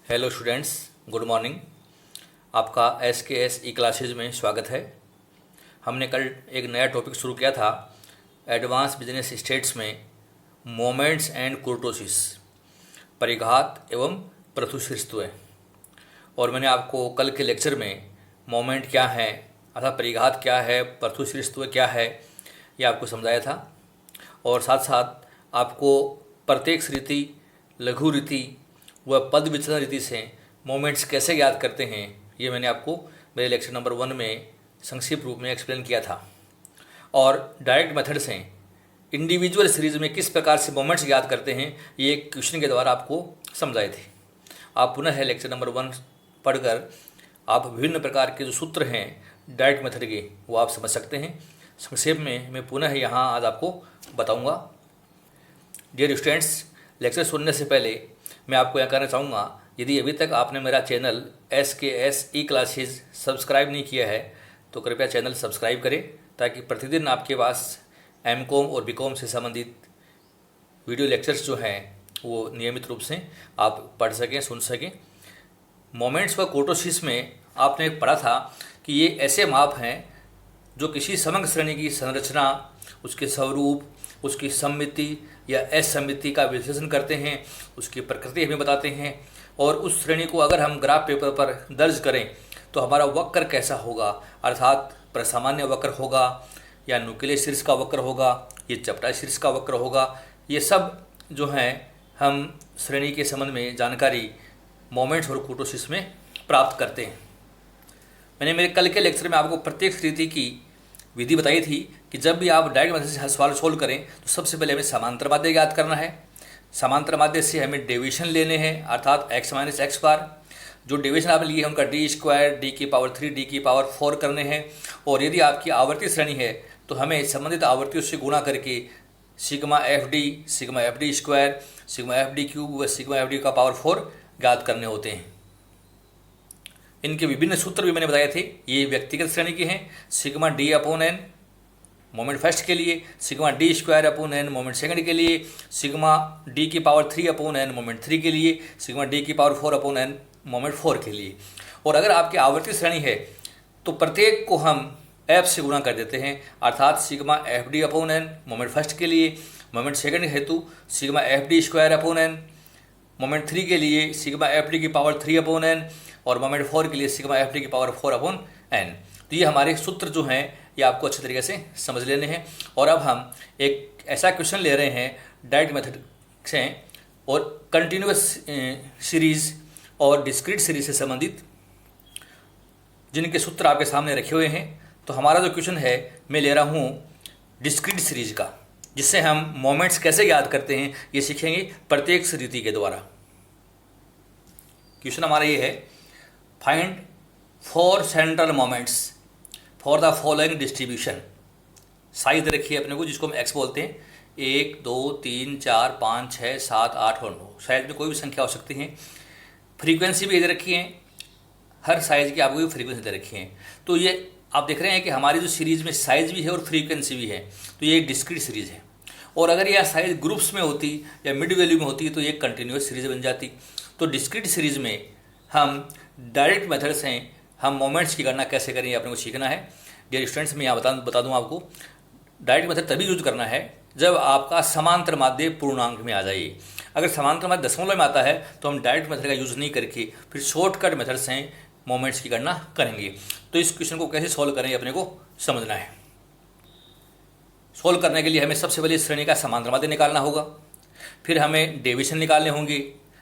Hello students, good morning. आपका SKS ई classes में स्वागत है। हमने कल एक नया टॉपिक शुरू किया था, एडवांस बिजनेस स्टेट्स में मोमेंट्स एंड कुर्टोसिस, परिघात एवं प्रथुशीर्षत्व। और मैंने आपको कल के लेक्चर में मोमेंट क्या है अर्थात परिघात क्या है, प्रथुशीर्षत्व क्या है, ये आपको समझाया था। और साथ साथ आपको प्रत्येक रीति, लघु रीति व पद विचलन रीति से मोमेंट्स कैसे याद करते हैं, ये मैंने आपको मेरे लेक्चर नंबर 1 में संक्षिप्त रूप में एक्सप्लेन किया था। और डायरेक्ट मेथड से इंडिविजुअल सीरीज में किस प्रकार से मोमेंट्स याद करते हैं, ये एक क्वेश्चन के द्वारा आपको समझाए थे। आप पुनः है लेक्चर नंबर 1 पढ़कर आप विभिन्न प्रकार के जो सूत्र हैं डायरेक्ट मेथड के, वो आप समझ सकते हैं। संक्षेप में मैं पुनः यहाँ आज आपको बताऊँगा। डियर स्टूडेंट्स, लेक्चर सुनने से पहले मैं आपको यह कहना चाहूँगा, यदि अभी तक आपने मेरा चैनल SKS ई क्लासेज सब्सक्राइब नहीं किया है तो कृपया चैनल सब्सक्राइब करें, ताकि प्रतिदिन आपके पास MCOM और BCOM से संबंधित वीडियो लेक्चर्स जो हैं वो नियमित रूप से आप पढ़ सकें, सुन सकें। मोमेंट्स व कुर्टोसिस में आपने पढ़ा था कि ये ऐसे माप हैं जो किसी समग्र श्रेणी की संरचना, उसके स्वरूप, उसकी सममिति या असममिति का विश्लेषण करते हैं, उसकी प्रकृति हमें बताते हैं, और उस श्रेणी को अगर हम ग्राफ पेपर पर दर्ज करें तो हमारा वक्र कैसा होगा, अर्थात प्रसामान्य वक्र होगा या नुकीले शीर्ष का वक्र होगा, ये चपटा शीर्ष का वक्र होगा। ये सब जो हैं हम श्रेणी के संबंध में जानकारी मोमेंट्स और कुर्टोसिस में प्राप्त करते हैं। मैंने मेरे कल के लेक्चर में आपको प्रत्येक रीति की विधि बताई थी कि जब भी आप डायरेक्ट मेथड से सवाल सोल्व करें तो सबसे पहले हमें समांतर माध्य याद करना है। समांतर माध्य से हमें डेविएशन लेने हैं, अर्थात x माइनस एक्स बार। जो डेविएशन आपने लिए हैं उनका d² d⁻³ d⁻4 करने हैं। और यदि आपकी आवर्ती श्रेणी है तो हमें संबंधित आवर्तियों से गुणा करके sigma FD, sigma FD², sigma FD³ व सिग्मा FD⁴ ज्ञात करने होते हैं। इनके विभिन्न सूत्र भी मैंने बताए थे। ये व्यक्तिगत श्रेणी के हैं, सिग्मा D/n मोमेंट फर्स्ट के लिए, सिग्मा D² मोमेंट सेकंड के लिए, सिग्मा D⁻³ मोमेंट 3 के लिए, सिग्मा D⁻4 मोमेंट 4 के लिए। और अगर आपकी आवर्ती श्रेणी है तो प्रत्येक को हम f से गुणा कर देते हैं, अर्थात सिग्मा FD/n मोमेंट फर्स्ट के लिए, मोमेंट सेकंड हेतु सिग्मा FD²/n, मोमेंट 3 के लिए सिग्मा FD⁻3/n और मोमेंट 4 के लिए सिग्मा FD⁻4/n। तो ये हमारे सूत्र जो हैं ये आपको अच्छे तरीके से समझ लेने हैं। और अब हम एक ऐसा क्वेश्चन ले रहे हैं डायरेक्ट मेथड से और कंटिन्यूअस सीरीज और डिस्क्रीट सीरीज से संबंधित, जिनके सूत्र आपके सामने रखे हुए हैं। तो हमारा जो क्वेश्चन है मैं ले रहा हूँ डिस्क्रीट सीरीज का, जिससे हम मोमेंट्स कैसे याद करते हैं ये सीखेंगे प्रत्येक रीति के द्वारा। क्वेश्चन हमारा ये है, find 4 central moments for the following distribution. Size रखिए अपने को, जिसको हम x बोलते हैं, 1 2 3 4 5 6 7 8 और 9। साइज में कोई भी संख्या हो सकती है। फ्रीक्वेंसी भी दे रखी है, हर साइज की आपको फ्रीक्वेंसी दे रखी है। तो ये आप देख रहे हैं कि हमारी जो सीरीज में साइज भी है और फ्रीक्वेंसी भी है, तो ये एक डिस्क्रीट सीरीज है। और अगर यह साइज ग्रुप्स में होती या मिड वैल्यू में होती तो ये कंटिन्यूअस सीरीज बन जाती। तो डिस्क्रीट सीरीज में हम डायरेक्ट मेथड से हम मोमेंट्स की गणना कैसे करें ये अपने को सीखना है। डियर स्टूडेंट्स, मैं यहाँ बता दूँ आपको, डायरेक्ट मेथड तभी यूज करना है जब आपका समांतर माध्य पूर्णांक में आ जाए। अगर समांतर माध्य दशमलव में आता है तो हम डायरेक्ट मेथड का यूज़ नहीं करके फिर शॉर्टकट मेथड से मोमेंट्स की गणना करेंगे। तो इस क्वेश्चन को कैसे सॉल्व करें अपने को समझना है। सॉल्व करने के लिए हमें सबसे पहले श्रेणी का समांतर माध्य निकालना होगा, फिर हमें डेविएशन निकालने होंगे,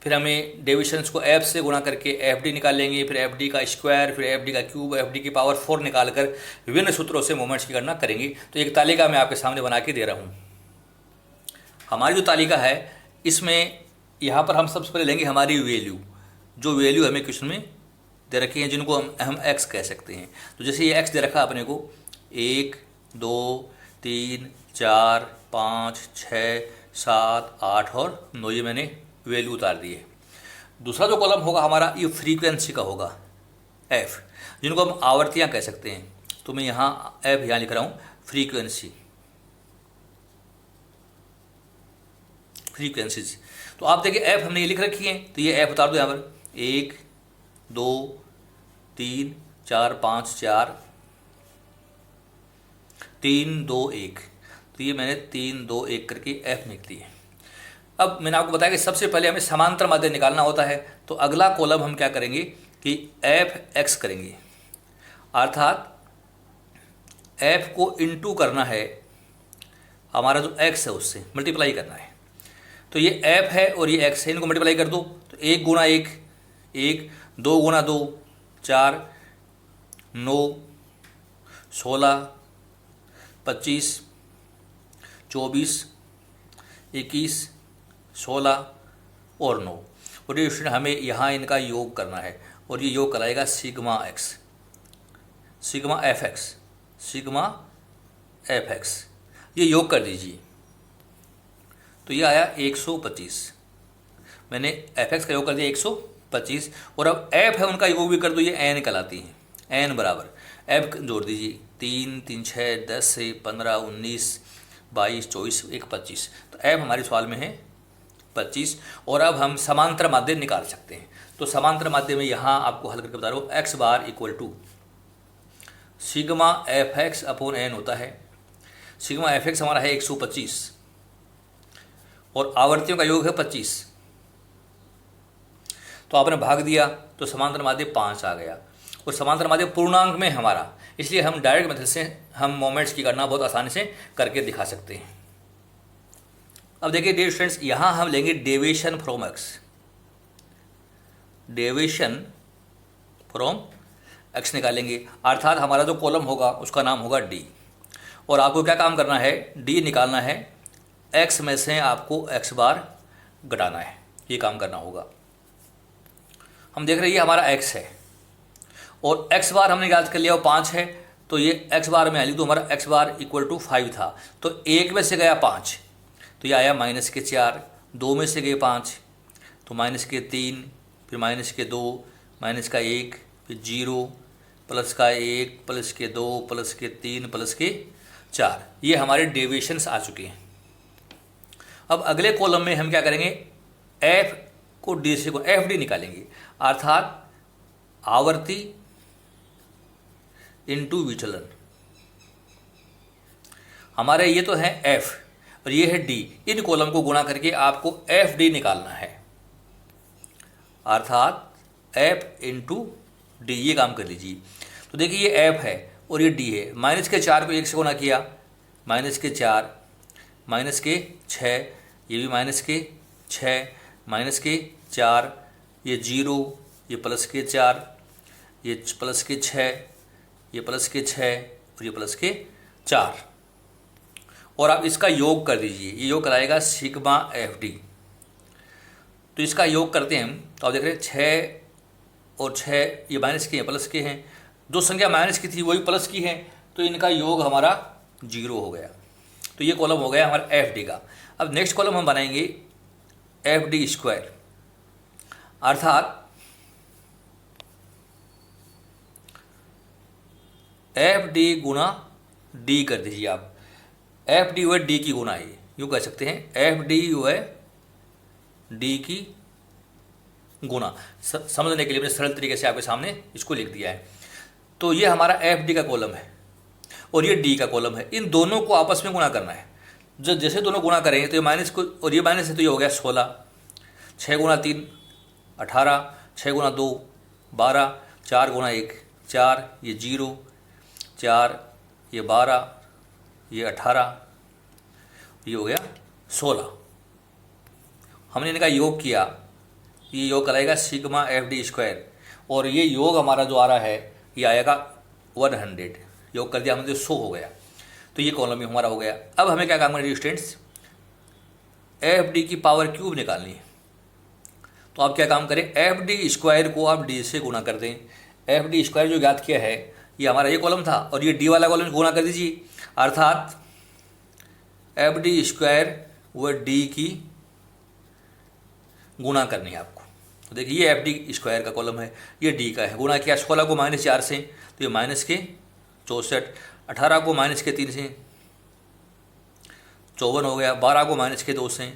फिर हमें डेविएशंस को f से गुणा करके FD निकाल लेंगे, फिर FD का स्क्वायर, फिर FD का क्यूब, FD⁻4 निकाल कर विभिन्न सूत्रों से मोमेंट्स की गणना करेंगे। तो एक तालिका मैं आपके सामने बना के दे रहा हूँ। हमारी जो तालिका है इसमें यहाँ पर हम सबसे पहले लेंगे हमारी वैल्यू, जो वैल्यू हमें क्वेश्चन में दे रखी है, जिनको हम x कह सकते हैं। तो जैसे ये x दे रखा अपने को 1 2 3 4 5 6 7 8 और 9, ये मैंने वैल्यू उतार दी है। दूसरा जो कॉलम होगा हमारा ये फ्रीक्वेंसी का होगा, f, जिनको हम आवर्तियाँ कह सकते हैं। तो मैं यहाँ f यहाँ लिख रहा हूँ, फ्रीक्वेंसीज। तो आप देखिए f हमने ये लिख रखी है, तो ये f उतार दो यहाँ पर, 1 2 3 4 5 4 3 2 1। तो ये मैंने 3 2 1 करके f लिख दी है। अब मैंने आपको बताया कि सबसे पहले हमें समांतर माध्य निकालना होता है, तो अगला कॉलम हम क्या करेंगे कि एफ एक्स करेंगे, अर्थात f को इनटू करना है, हमारा जो x है उससे मल्टीप्लाई करना है। तो ये f है और ये x है, इनको मल्टीप्लाई कर दो। तो 1 गुणा 1 1, 2 गुणा 2 4, 9 16 25 24 21 16 और 9। और ये स्टूडेंट हमें यहाँ इनका योग करना है, और ये योग कराएगा sigma x, sigma f x, sigma f x. ये योग कर दीजिए, तो ये आया 125। मैंने एफ एक्स का योग कर दिया 125, और अब एफ है उनका योग भी कर दो, ये एन कहलाती है। एन बराबर एफ जोड़ दीजिए, 3 3 6 10 से 15 19 22 24 1 25। तो एफ हमारे सवाल में है 25। और अब हम समांतर माध्य निकाल सकते हैं। तो समांतर माध्य में यहाँ आपको हल करके बता रहा हूँ, x bar equal to sigma f x upon n होता है। सिग्मा एफ एक्स हमारा है 125 और आवर्तियों का योग है 25। तो आपने भाग दिया तो समांतर माध्य 5 आ गया, और समांतर माध्य पूर्णांक में हमारा, इसलिए हम डायरेक्ट मेथड से हम मोमेंट्स की गणना बहुत आसानी से करके दिखा सकते हैं। अब देखिए डियर स्टूडेंट्स, यहाँ हम लेंगे deviation from x, deviation from x निकालेंगे, अर्थात हमारा जो कॉलम होगा उसका नाम होगा डी। और आपको क्या काम करना है, डी निकालना है, एक्स में से आपको एक्स बार घटाना है, ये काम करना होगा। हम देख रहे हैं ये हमारा एक्स है और एक्स बार हमने याद कर लिया वो 5 है, तो ये एक्स बार में आ लिख दो, हमारा एक्स बार इक्वल टू 5 था, तो 1 में से गया 5, तो ये आया -4, 2 में से गए 5 तो -3, फिर -2, -1, फिर 0, +1, +2, +3, +4। ये हमारे डेविएशंस आ चुके हैं। अब अगले कॉलम में हम क्या करेंगे, एफ को डी से एफ डी निकालेंगे, अर्थात आवर्ती इनटू विचलन। हमारे ये तो है एफ और ये है डी, इन कॉलम को गुणा करके आपको एफ डी निकालना है, अर्थात एफ इंटू डी, ये काम कर लीजिए। तो देखिए ये एफ है और ये डी है, -4 को 1 से गुणा किया, -4, -6, ये भी -6, -4, ये 0, ये +4, ये +6, ये +6 और ये +4। और आप इसका योग कर दीजिए, ये योग कराएगा सिग्मा एफ डी। तो इसका योग करते हैं हम, तो आप देख रहे हैं 6 और 6 ये माइनस के हैं, प्लस के हैं, जो संख्या माइनस की थी वही प्लस की है, तो इनका योग हमारा 0 हो गया। तो ये कॉलम हो गया हमारा एफ डी का। अब नेक्स्ट कॉलम हम बनाएंगे एफ डी स्क्वायर, अर्थात एफ डी गुणा डी कर दीजिए आप। एफ डी हुआ डी की गुणा है, यूँ कह सकते हैं एफ डी हुआ डी की गुणा। समझने के लिए मैंने सरल तरीके से आपके सामने इसको लिख दिया है। तो ये हमारा एफ डी का कॉलम है और ये डी का कॉलम है, इन दोनों को आपस में गुणा करना है। जब जैसे दोनों गुणा करेंगे तो ये माइनस को और ये माइनस है, तो ये हो गया 16, 6 गुणा 3 18, 6 गुणा 2 12, 4 गुणा 1 4, ये 0 4, ये 12, ये 18, ये हो गया 16। हमने इनका योग किया, ये योग कराएगा सिग्मा एफ डी स्क्वायर, और ये योग हमारा जो आ रहा है ये आएगा 100। योग कर दिया हमने, 100 हो गया। तो ये कॉलम भी हमारा हो गया। अब हमें क्या काम करना है स्टूडेंट्स, एफ डी की पावर क्यूब निकालनी है। तो आप क्या काम करें, एफ डी स्क्वायर को आप डी से गुणा कर दें। एफ डी स्क्वायर जो ज्ञात किया है, ये हमारा ये कॉलम था और ये डी वाला कॉलम गुणा कर दीजिए, अर्थात एफ डी स्क्वायर व डी की गुणा करनी है आपको। तो देखिए ये एफ डी स्क्वायर का कॉलम है, ये डी का है, गुणा किया 16 को -4 से, तो ये -64, 18 को -3 से 54 हो गया, 12 को -2 से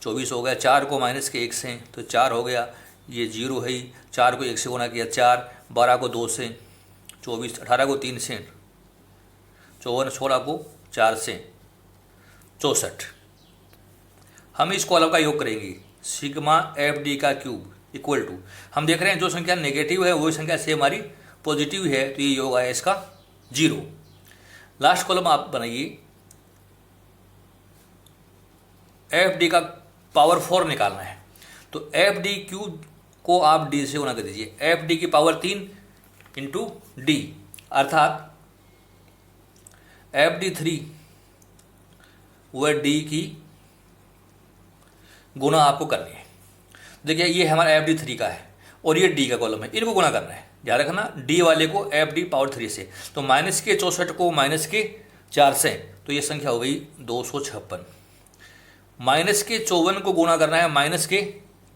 24 हो गया, 4 को -1 से तो 4 हो गया, ये 0 है ही। 4 को 1 से गुना किया 4, 12 को 2 से 24, 18 को 3 से 54, 16 को 4 से 64। हम इस कॉलम का योग करेंगे। सिग्मा एफ डी का क्यूब इक्वल टू, हम देख रहे हैं जो संख्या नेगेटिव है वही संख्या से हमारी पॉजिटिव है, तो ये योग आया इसका 0। लास्ट कॉलम आप बनाइए। एफ डी का पावर 4 निकालना है, तो एफ डी क्यूब को आप डी से गुना कर दीजिए। एफ डी की पावर 3 इंटू डी, अर्थात एफ डी 3 व डी की गुना आपको करनी है। देखिए ये हमारा एफ डी 3 का है और ये डी का कॉलम है, इनको गुना करना है। ध्यान रखना, डी वाले को एफ डी पावर 3 से, तो माइनस के 64 को माइनस के 4 से, तो ये संख्या हो गई 256। माइनस के 54 को गुना करना है माइनस के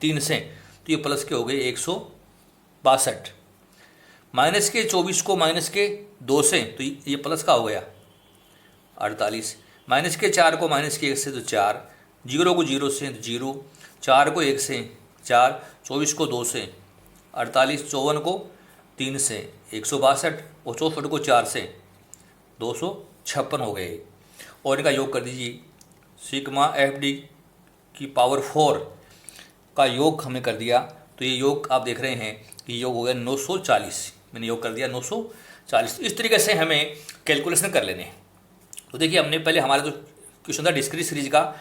3 से, तो ये प्लस के हो गए 162। माइनस के 24 को माइनस के 2 से, तो ये प्लस का हो गया 48। माइनस के 4 को माइनस के 1 से, तो 4, 0 को 0 से, तो 0, 4 को 1 से 4, 24 को 2 से 48, 54 को 3 से 162 और 64 को 4 से 256 हो गए। और इनका योग कर दीजिए। सिग्मा एफ डी की पावर 4 का योग हमने कर दिया, तो ये योग आप देख रहे हैं कि योग हो गया 940। मैंने योग कर दिया 940। इस तरीके से हमें कैलकुलेशन कर लेने। तो देखिए हमने पहले हमारा जो क्वेश्चन था डिस्क्रीट सीरीज का,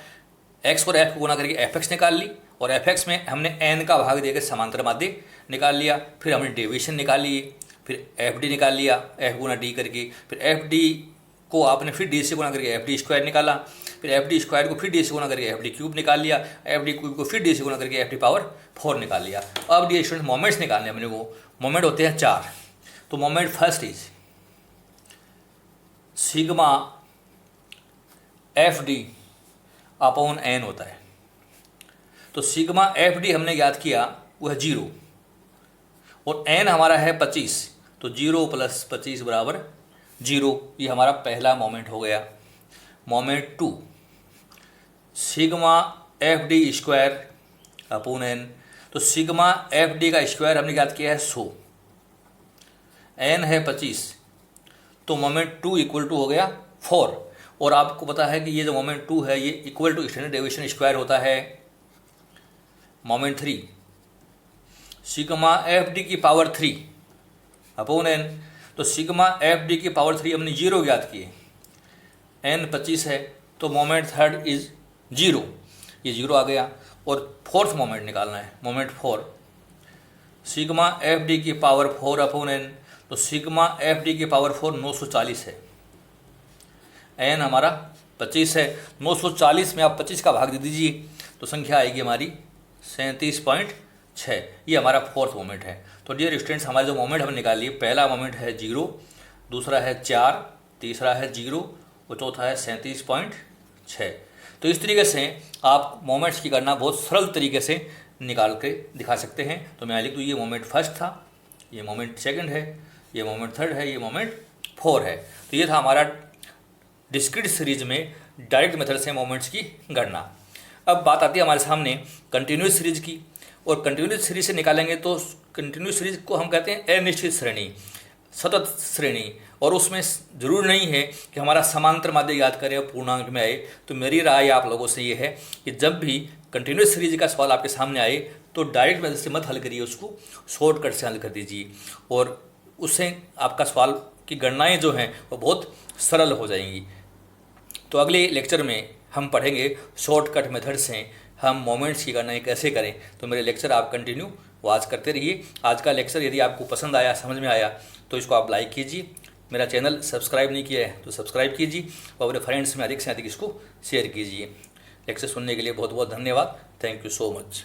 एक्स और एफ को गुना करके एफ एक्स निकाल ली, और एफ एक्स में हमने एन का भाग देकर समांतर माध्य निकाल लिया। फिर हमने डेविएशन निकाल लिए, फिर एफ डी निकाल लिया एफ गुना डी करके। फिर एफ डी को आपने फिर डी से गुना करके एफ डी स्क्वायर निकाला। फिर एफ डी स्क्वायर को फिर डी से गुना करके एफ डी क्यूब निकाल लिया। एफ डी क्यूब को फिर डी से गुना करके एफ डी पावर 4 निकाल लिया। अब डी स्टूडेंट मोमेंट्स निकालने अपने को। मोमेंट होते हैं 4। तो moment first is sigma f d upon n होता है। तो सिग्मा एफ डी हमने याद किया वो है 0 और एन हमारा है 25, तो 0 + 25 बराबर 0। ये हमारा पहला मोमेंट हो गया। Moment 2 sigma f d square upon n. तो सिग्मा एफ डी का स्क्वायर हमने याद किया है 100, एन है 25, तो मोमेंट 2 इक्वल टू हो गया 4। और आपको पता है कि ये जो मोमेंट 2 है ये equal to standard deviation square होता है। मोमेंट 3 सिग्मा एफ डी की पावर 3 अपॉन एन। तो सिग्मा एफ डी की पावर 3 हमने 0 याद किए, एन 25 है, तो मोमेंट थर्ड इज 0, ये 0 आ गया। और फोर्थ मोमेंट निकालना है। मोमेंट 4 सिग्मा एफ डी की पावर 4 अपॉन एन। तो सिग्मा एफ डी की पावर 4 940 है, एन हमारा 25 है। 940 में आप 25 का भाग दे दीजिए, तो संख्या आएगी हमारी 37.6। ये हमारा फोर्थ मोमेंट है। तो डियर स्टूडेंट्स, हमारे जो मोमेंट हमने निकाली, पहला मोमेंट है 0, दूसरा है 4, तीसरा है 0 और चौथा है 37.6। तो इस तरीके से आप मोमेंट्स की गणना बहुत सरल तरीके से निकाल के दिखा सकते हैं। तो मैं लिख दूँ, ये मोमेंट फर्स्ट था, ये मोमेंट सेकंड है, ये मोमेंट थर्ड है, ये मोमेंट 4 है। तो ये था हमारा डिस्क्रीट सीरीज में डायरेक्ट मेथड से मोमेंट्स की गणना। अब बात आती है हमारे सामने कंटिन्यूस सीरीज की। और कंटिन्यूस सीरीज से निकालेंगे तो कंटिन्यूस सीरीज को हम कहते हैं अनिश्चित श्रेणी, सतत श्रेणी। और उसमें जरूर नहीं है कि हमारा समांतर माध्य याद करें और पूर्णांक में आए। तो मेरी राय आप लोगों से ये है कि जब भी कंटिन्यूस सीरीज का सवाल आपके सामने आए तो डायरेक्ट मेथड से मत हल करिए, उसको शॉर्टकट से हल कर दीजिए, और उससे आपका सवाल की गणनाएँ जो हैं वो बहुत सरल हो जाएंगी। तो अगले लेक्चर में हम पढ़ेंगे शॉर्टकट मेथड से हम मोमेंट्स की गणना कैसे करें। तो मेरे लेक्चर आप कंटिन्यू वॉच करते रहिए। आज का लेक्चर यदि आपको पसंद आया, समझ में आया, तो इसको आप लाइक कीजिए। मेरा चैनल सब्सक्राइब नहीं किया है तो सब्सक्राइब कीजिए और अपने फ्रेंड्स में अधिक से अधिक इसको शेयर कीजिए। लेक्चर सुनने के लिए बहुत बहुत धन्यवाद। Thank you so much.